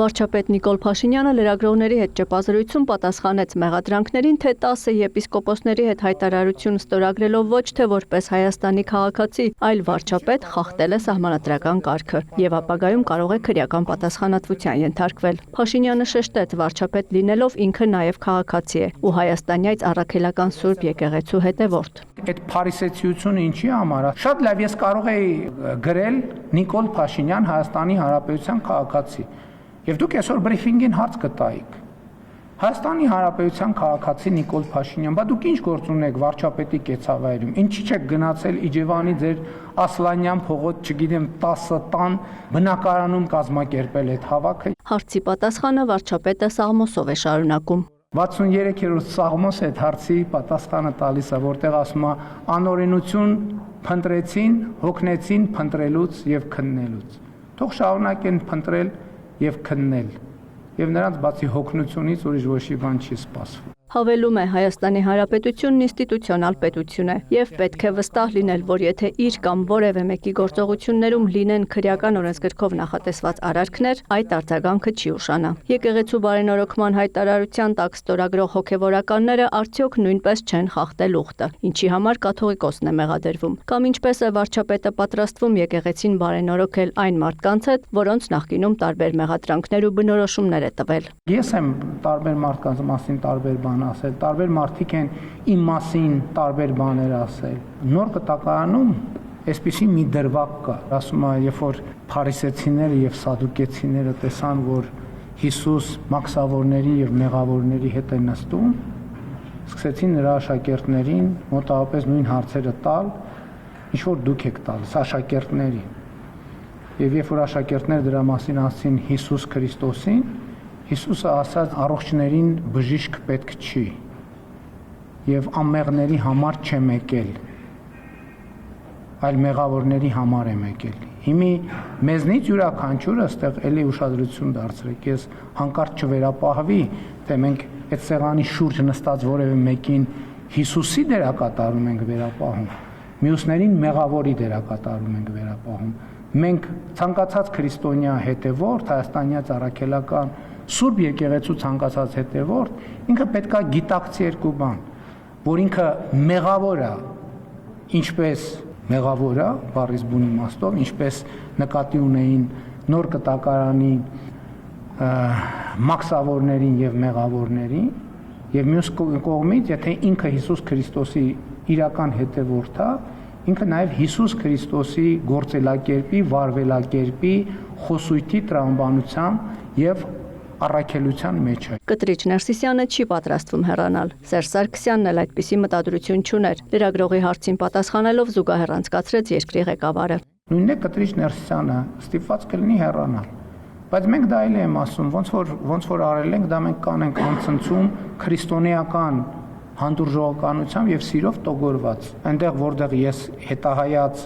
Վարչապետ Նիկոլ Փաշինյանը լրագրողների հետ ճեպազրույցում պատասխանեց մեղադրանքներին, թե 10 եպիսկոպոսների հետ հայտարարություն ստորագրելով ոչ թե որպես Հայաստանի քաղաքացի, այլ վարչապետ խախտել է սահմանադրական կարգը եւ ապագայում կարող է քրեական պատասխանատվության ենթարկվել։ Փաշինյանը շեշտեց, վարչապետ լինելով ինքը նաեւ քաղաքացի է ու հայաստանյաց առաքելական Սուրբ եկեղեցու հետևորդ։ Այդ փարիսեցիությունը ինչի համար է։ Շատ լավ, ես կարող էի գրել Նիկոլ Փաշինյան Հայաստանի Հանրապետության քաղաքացի։ Եվ դուք այսօր բրիֆինգին հարց կտայիք։ Հայաստանի Հանրապետության քաղաքացի Նիկոլ Փաշինյան, բա դուք ինչ գործ ունեք վարչապետի կեցավայրում։ Ինչի՞ չեք գնացել Իջևանի ձեր Ասլանյան փողոց, չգիտեմ, 10 տան բնակարանում կազմակերպել այդ հավաքը։ Հարցի պատասխանը վարչապետը Սաղմոսով է շարունակում։ 63-րդ Սաղմոս այդ հարցի պատասխանը տալիս է, որտեղ ասում է անօրենություն փնտրեցին, հոգնեցին փնտրելուց եւ քննելուց։ Թող շարունակեն փնտրել եւ քննել, եւ նրանց բացի հոգնությունից ուրիշ ոչ մի բան չի սպասվում։ Հավելում է, Հայաստանի Հանրապետությունն ինստիտուցիոնալ պետություն է եւ պետք է վստահ լինել, որ եթե իր կամ որևէ մեկի գործողություններում լինեն քրեական օրենսգրքով նախատեսված արարքներ, այդ արձագանքը չի ուշանա։ Եկեղեցու բարենորոգման հայտարարության տակ ստորագրող հոգեվորականները արդյոք նույնպես չեն խախտել ուխտը, ինչի համար կաթողիկոսն է մեղադրվում, կամ ինչպես է վարչապետը պատրաստվում եկեղեցին բարենորոգել այն մարդկանց հետ, որոնց նախկինում տարբեր մեղադրանքներ ու բնորոշումներ է տվել։ Ես եմ տարբեր մարդկանց մասին տարբեր բան ասել, տարբեր մարդիկ են իմ մասին տարբեր բաներ ասել։ Նոր կտակարանում այսպիսի մի դրվագ կա, ասում է, երբ որ փարիսեցիները եւ սադուկեցիները տեսան, որ Հիսուս մաքսավորների եւ մեղավորների հետ է նստում, սկսեցին նրա աշակերտներին մոտավորապես նույն հարցերը տալ, ինչ որ դուք եք տալիս աշակերտներին։ Եվ երբ որ աշակերտները դրա մասին ասացին Հիսուս Քրիստոսին, Հիսուսը ասաց առողջներին բժիշկ պետք չի եւ անմեղների համար չեմ եկել, այլ մեղավորների համար եմ եկել։ Հիմի մեզնից յուրաքանչյուրը այստեղ էլի ուշադրություն դարձրեք, ես հանկարծ չվերապահվի, թե մենք այդ սեղանի շուրջ նստած որևէ մեկին Հիսուսի դերակատարում ենք վերապահում, մյուսներին մեղավորի դերակատարում ենք վերապահում։ Մենք ցանկացած քրիստոնյա հետևորդ, հայաստանյաց առաքելական Սուրբ եկեղեցու ցանկացած հետևորդ, ինքը պետքա գիտակցի երկու բան, որ ինքը մեղավոր է, ինչպես մեղավոր է, բառից բուն իմաստով, ինչպես նկատի ունեին նոր կտակարանի մաքսավորներին եւ մեղավորներին, եւ մյուս կողմից, եթե ինքը Հիսուս Քրիստոսի իրական հետևորդ է, ինքը նաեւ Հիսուս Քրիստոսի գործելակերպի, վարվելակերպի, խոսույթի տրամաբանության եւ առաքելության մեջ է։ Կտրիչ Ներսիսյանը չի պատրաստվում հեռանալ։ Սերժ Սարգսյանն էլ այդպիսի մտադրություն չուներ։ Լրագրողի հարցին պատասխանելով զուգահեռ անցկացրեց երկրի ղեկավարը։ Նույնն է Կտրիչ Ներսիսյանը ստիպված կլինի հեռանալ։ Բայց մենք դա էլ եմ ասում, ոնց որ արել ենք, դա մենք կանենք անցնցում քրիստոնեական հանդուրժողականությամբ եւ սիրով տոգորված։ Այնտեղ որտեղ ես հետահայաց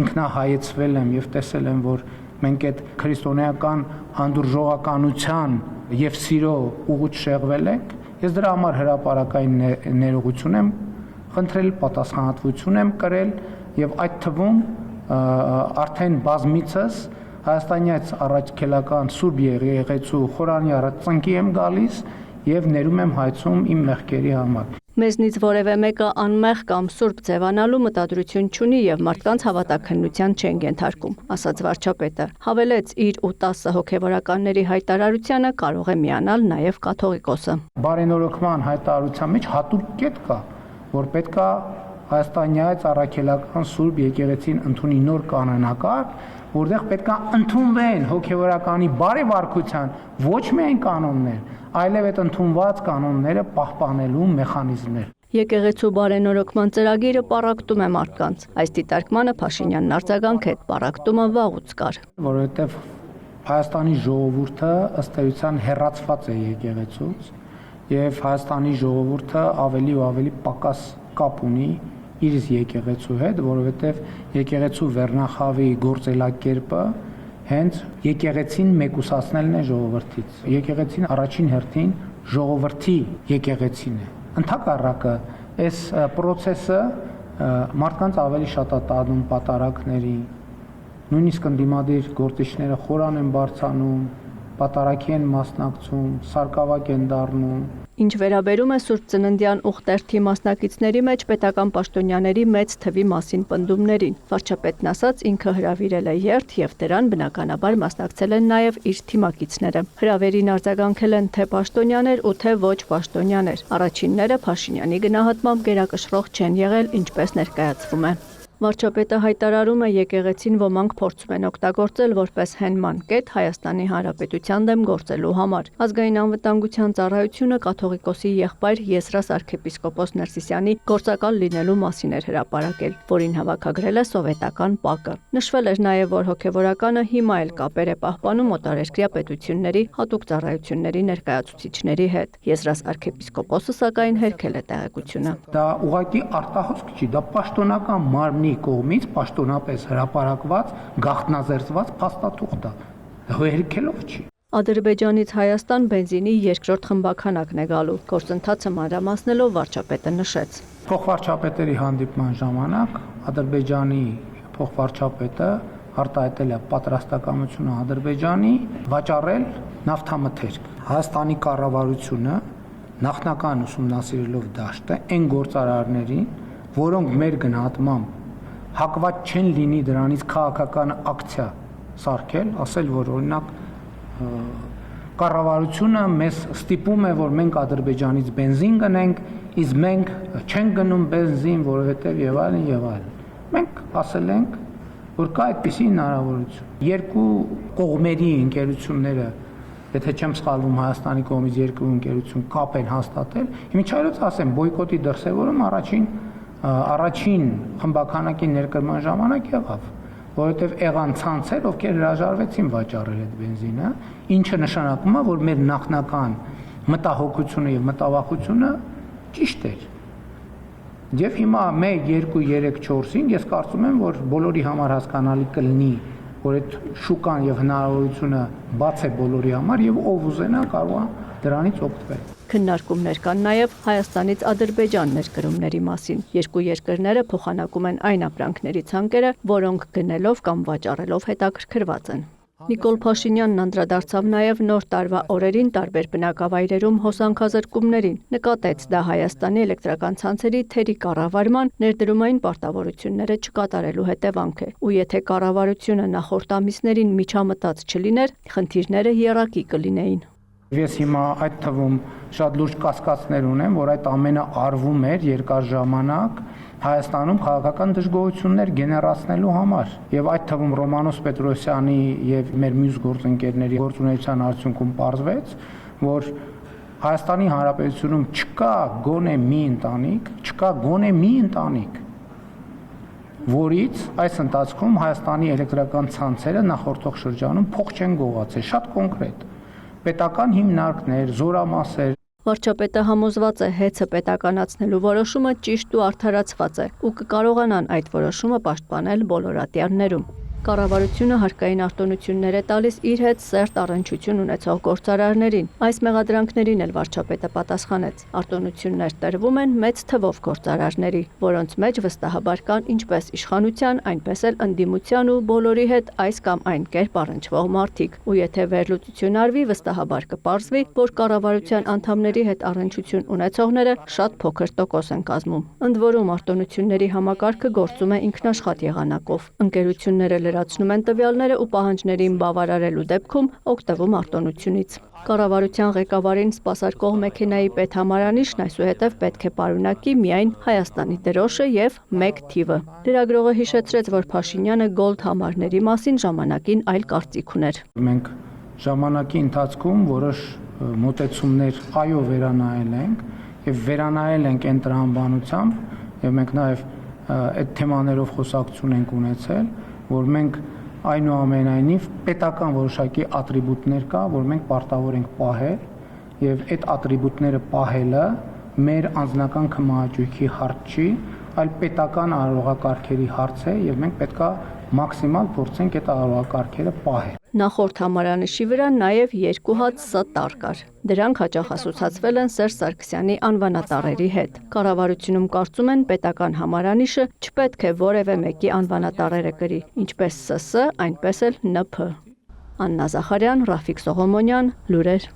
ինքնահայեցվել եմ եւ տեսել եմ, որ մենք այդ քրիստոնեական հանդուրժողականության եւ սիրո ուղուց շեղվել ենք, ես դրա համար հրապարակային ներողություն եմ խնդրել, պատասխանատվություն եմ կրել եւ այդ թվում արդեն բազմիցս հայաստանյաց առաքելական Սուրբ եկեղեցու խորանի առաջ ծնկի եմ գալիս եւ ներում եմ հայցում իմ մեղքերի համար։ Մեզնից որևէ մեկը անմեղ կամ սուրբ ձևանալու մտադրություն չունի եւ մարդկանց հավատաքննության չեն ենթարկում, ասաց վարչապետը։ Հավելեց, իր ու 10 հոգեվորականների հայտարարությանը կարող է միանալ նաեւ կաթողիկոսը։ Բարենորոգման հայտարարության մեջ հատուկ կետ կա, որ պետքա հայաստանյաց առաքելական Սուրբ եկեղեցին ընդունի նոր կանոնակարգ, որտեղ պետքա ընդունվեն հոգեվորականի բարեվարքության ոչ միայն կանոններ, այլև այդ ընդունված կանոնները պահպանելու մեխանիզմներ։ Եկեղեցու բարենորոգման ծրագիրը պառակտում է մարդկանց։ Այս դիտարկմանը Փաշինյանն արձագանքեց, պառակտումը վաղուց կար։ Որովհետև Հայաստանի ժողովուրդը ըստ էության հեռացված է եկեղեցուց եւ Հայաստանի ժողովուրդը ավելի ու ավելի պակաս կապ ունի իր եկեղեցու հետ, որովհետև եկեղեցու վերնախավի գործելակերպը հենց եկեղեցին մեկուսացնելն է ժողովրդից։ Եկեղեցին առաջին հերթին ժողովրդի եկեղեցին է։ Ընդհակառակը այս process-ը մարդկանց ավելի շատ է տանում պատարակների, նույնիսկ ընդդիմադիր գործիչները խորան են բարձանում, պատարագի են մասնակցում, սարկավակ են դառնում։ Ինչ վերաբերում է Սուրբ Ծննդյան ուխտերթի մասնակիցների մեջ պետական պաշտոնյաների մեծ թվի մասին պնդումներին, վարչապետն ասաց, ինքը հրավիրել է երթ եւ դրան բնականաբար մասնակցել են նաեւ իր թիմակիցները։ Հրավերին արձագանքել են թե պաշտոնյաներ ու թե ոչ պաշտոնյաներ։ Առաջինները Փաշինյանի գնահատմամբ գերակշռող չեն եղել, ինչպես ներկայացվում է։ Վարչապետը հայտարարում է եկեղեցին ոմանք փորձում են օգտագործել որպես հենման կետ Հայաստանի Հանրապետության դեմ գործելու համար։ Ազգային անվտանգության ծառայությունը կաթողիկոսի եղբայր Եսրաս arczepiskopos Ներսիսյանի գործակալ լինելու մասին էր հրապարակել, որին հավաքագրել է սովետական ՊԱԿ-ը։ Նշվել էր նաև, որ հոգևորականը հիմա էլ կապեր է պահպանում օտարերկրյա պետությունների հատուկ ծառայությունների ներկայացուցիչների հետ։ Եսրաս arczepiskopos-ը սակայն հերքել է տեղեկությունը։ Դա ուղղակի արտահոսք չի, դա պաշտոնական մարմնի կողմից պաշտոնապես հրապարակված, գաղտնազերծված փաստաթուղթ է։ Հերքելով չի։ Ադրբեջանից Հայաստան բենզինի երկրորդ խմբաքանակն է գալու։ Գործընթացը մանրամասնելով վարչապետը նշեց։ Փոխվարչապետերի հանդիպման ժամանակ Ադրբեջանի փոխվարչապետը արտահայտել է պատրաստակամությունը Ադրբեջանի վաճառել նավթամթերք։ Հայաստանի կառավարությունը նախնական ուսումնասիրելով դաշտը այն գործարարներին, որոնք մեր գնահատմամբ հակված չեն լինի դրանից քաղաքական ակցիա սարքել, ասել, որ օրինակ կառավարությունը մեզ ստիպում է, որ մենք Ադրբեջանից բենզին գնենք, իսկ մենք չենք գնում բենզին, որովհետև եւ այլն եւ այլն։ Մենք ասել ենք, որ կա այդպիսի հնարավորություն։ Երկու կողմերի ընկերությունները, եթե չեմ սխալվում, Հայաստանի կողմից երկու ընկերություն կապ են հաստատել։ Իմիջայլոց ասեմ, բոյկոտի դրսևորում առաջին խմբականակի ներկրման ժամանակ եղավ, որովհետև եղան ցանցեր, ովքեր հրաժարվեցին վաճառել այդ բենզինը, ինչը նշանակում է, որ մեր նախնական մտահոգությունը եւ մտավախությունը ճիշտ էր։ Եվ հիմա 1, 2, 3, 4-ին ես կարծում եմ, որ բոլորի համար հասկանալի կլինի, որ այդ շուկան եւ հնարավորությունը բաց է բոլորի համար եւ ով ուզենա կարող է դրանից օգտվել։ Քննարկումներ կան նաև Հայաստանից Ադրբեջան ներկրումների մասին։ Երկու երկրները փոխանակում են այն ապրանքների ցանկերը, որոնք գնելով կամ վաճառելով հետաքրքրված են։ Նիկոլ Փաշինյանն անդրադարձավ նաև նոր տարվա օրերին տարբեր բնակավայրերում հոսանքազրկումներին, նկատեց դա Հայաստանի էլեկտրական ցանցերի թերի կառավարման ներդրումային պարտավորությունները չկատարելու հետևանք է, ու եթե կառավարությունը նախորդ ամիսներին միջամտած չլիներ, խնդիրները եռակի կլինեին։ Ես հիմա այդ թվում շատ լուրջ կասկածներ ունեմ, որ այդ ամենը արվում էր երկար ժամանակ Հայաստանում քաղաքական դժգոհություններ գեներացնելու համար։ Եվ այդ թվում Ռոմանոս Պետրոսյանի եւ մեր մյուս գործընկերների գործունեության արդյունքում պարզվեց, որ Հայաստանի Հանրապետությունում չկա գոնե մի ընտանիք, որից այս ընթացքում Հայաստանի էլեկտրական ցանցերը նախորդող շրջանում փող չեն գողացել, շատ կոնկրետ։ Պետական հիմնարկներ, զորամասեր։ Վարչապետը համոզված է, հեծը պետականացնելու որոշումը ճիշտ ու արդարացված է ու կկարողանան այդ որոշումը պաշտպանել բոլոր ատյաններում։ Կառավարությունը հարկային արտոնություններ է տալիս իր հետ սերտ առնչություն ունեցող գործարարներին։ Այս մեղադրանքներին էլ վարչապետը պատասխանեց։ Արտոնություններ տրվում են մեծ թվով գործարարների, որոնց մեջ վստահաբար կան ինչպես իշխանության, այնպես էլ ընդդիմության ու բոլորի հետ այս կամ այն կերպ առնչվող մարդիկ։ Ու եթե վերլուծություն արվի, վստահաբար կպարզվի, որ կառավարության անդամների հետ առնչություն ունեցողները շատ փոքր տոկոս են կազմում։ Ընդ որում արտոնությունների համակարգը գործում է ինքնաշխատ եղանակով։ Ընկերությունները լրացնում են տվյալները ու պահանջներին բավարարելու դեպքում օգտվում արտոնությունից։ Կառավարության ղեկավարին սպասարկող մեքենայի պետհամարանիշն այսուհետև պետք է պարունակի միայն Հայաստանի դրոշը եւ 1 թիվը։ Լրագրողը հիշեցրեց, որ Փաշինյանը գոլդ համարների մասին ժամանակին այլ կարծիք ուներ։ Մենք ժամանակի ընթացքում որոշ մոտեցումներ վերանայել ենք եւ վերանայել ենք այն տրամաբանությամբ եւ մենք նաեւ այդ թեմաներով խոսակցություն ենք ունեցել, որ մենք այնուամենայնիվ պետական որոշակի ատրիբուտներ կա, որ մենք պարտավոր ենք պահել եւ այդ ատրիբուտները պահելը մեր անձնական քմահաճույքի հարց չի, այլ պետական արարողակարգերի հարց է եւ մենք պետքա մաքսիմալ փորձենք այդ արարողակարգերը պահել։ Նախորդ համարանիշի վրա նաև 2 հատ Ս տառ կար։ Դրանք հաճախ ասոցացվել են Սերժ Սարգսյանի անվանատառերի հետ։ Կառավարությունում կարծում են պետական համարանիշը չպետք է որևէ մեկի անվանատառերը կրի, ինչպես ՍՍ, այնպես էլ ՆՓ։ Աննա Զախարյան, Ռաֆիկ Սողոմոնյան, լուրեր։